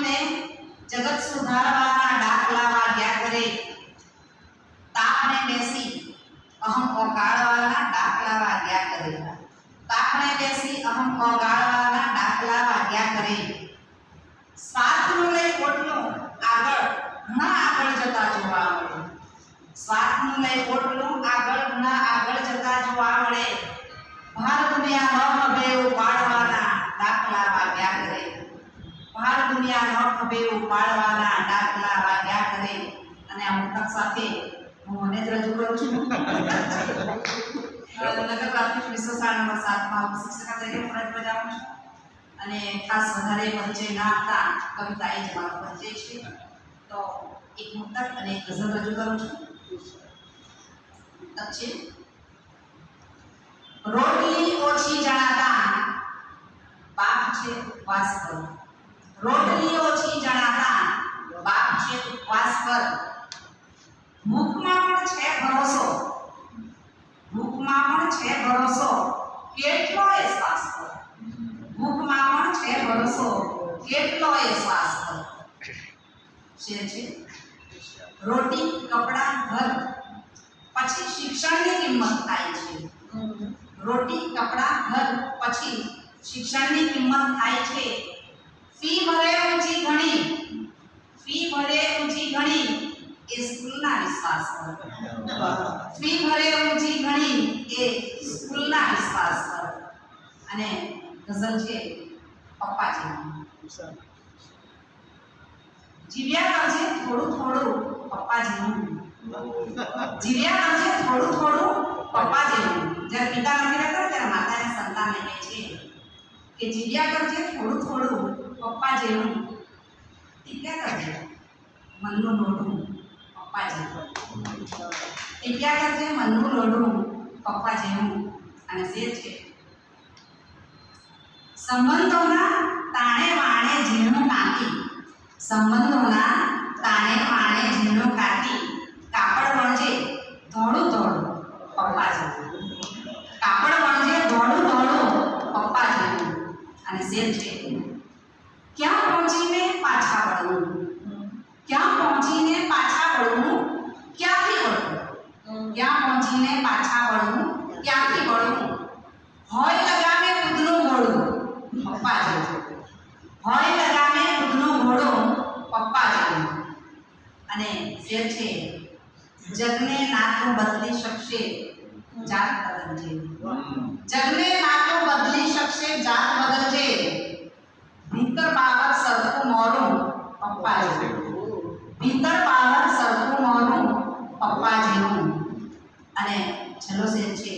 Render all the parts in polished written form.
ને જગત સુધારવાના ડાકલા વાગ્યા કરે, તાપને બેસી અહમ ઓગાળવાના ડાકલા વાગ્યા કરે, તાપને બેસી અહમ ઓગાળવાના ડાકલા વાગ્યા કરે, સ્વાર્થનું લઈ પોટલું આગળ ઘણા આગળ જતા જોવા મળે, સ્વાર્થનું લઈ પોટલું આગળ ઘણા આગળ જતા જોવા મળે, ભાર દુનિયા ન ખભે ઉપાડવાના ડાકલા વાગ્યા કરે, ભાર દુનિયા ન ખભે ઉપાડવાના ડાકલા વાગ્યા કરે. અને આ મુક્તક સાથે હું મને જ રજૂ કરું છું. નગર પ્રાથમિક વિશ્વશાળા નંબર 7 માં શિક્ષિકા તરીકે ફરજ બજાવું છું અને ખાસ વધારે પરિચય ના આપતા કવિતા એ જ મારો પરિચય છે. તો એક મુક્તક અને એક ગઝલ રજૂ કરું છું. મુક્તક છે: રોટલી ઓછી જણાતા બાપ છે ઉપવાસ પર, રોટલી ઓછી જણાતા બાપ છે ઉપવાસ પર, ભૂખમાં પણ છે ભરોસો, ભૂખમાં પણ છે ભરોસો કેટલોય શ્વાસ પર, ભૂખમાં પણ છે ભરોસો કેટલોય શ્વાસ પર. શેર છે: રોટી કપડા ઘર પછી શિક્ષણની કિંમત થાય છે, રોટી કપડા ઘર પછી શિક્ષણની કિંમત થાય છે, ફી ભરે ઊંચી ઘણી, ફી ભરે ઊંચી ઘણી એ સ્કૂલના વિશ્વાસ પર, ફી ભરે ઊંચી ઘણી એ સ્કૂલના વિશ્વાસ પર. અને ગઝલ છે પપ્પાજી. જીવ્યા કરજે થોડું થોડું પપ્પા જેવું, જીવ્યા કરજે થોડું થોડું પપ્પા જેવું. જ્યારે પિતા નથી રહેતા ત્યારે માતાને સંતાનને કહે છે કે જીવ્યા કરજે થોડું થોડું પપ્પા જેવું, જીવ્યા કરજે મનનું લોઢું પપ્પા જેવું, જીવ્યા કરજે મનનું લોઢું પપ્પા જેવું. અને શેર છે: સંબંધોના તાણે વાણે ઝીણું કાંકી, સંબંધોના તાણે વાણે ઝીણું કાંકી, કાપડ વણજે ધોળું ધોળું પપ્પા જેવું, કાપડ વણજે ધોળું ધોળું પપ્પા જેવું. અને શેર છે: ક્યાં પહોંચીને પાછા વળવું, ક્યાં પહોંચીને પાછા વળવું ક્યાંથી વળવું, ક્યાં પહોંચીને પાછા વળવું ક્યાંથી વળવું, હોય લગામે ખુદનું ઘોડું પપ્પા જેવું, હોય લગામે ખુદનું ઘોડું પપ્પા જેવું. અને શેર છે: જગને ના તો બદલી શકશે જાત બદલજે, જગને ના તો બદલી શકશે જાત બદલજે, ભીતર બાહર સરખું મોરું પપ્પા જેવું, ભીતર બહાર સરખું મોરું પપ્પા જેવું. અને છેલ્લો શેર છે: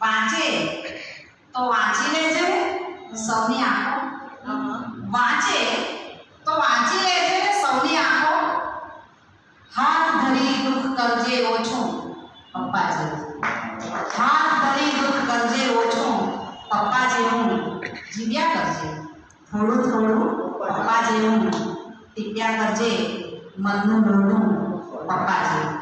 વાંચે તો વાંચી લેજે સૌની આંખો, વાંચે તો વાંચી લેજે સૌની આંખો, હાથ ધરી દુઃખ કરજે ઓછું પપ્પા જેવું, હાથ ધરી દુઃખ કરજે ઓછું પપ્પા જેવું. જીવ્યા કરજે થોડું થોડું પપ્પા જેવું, ટીપ્યા કરજે મનનું લોઢું પપ્પા જેવું.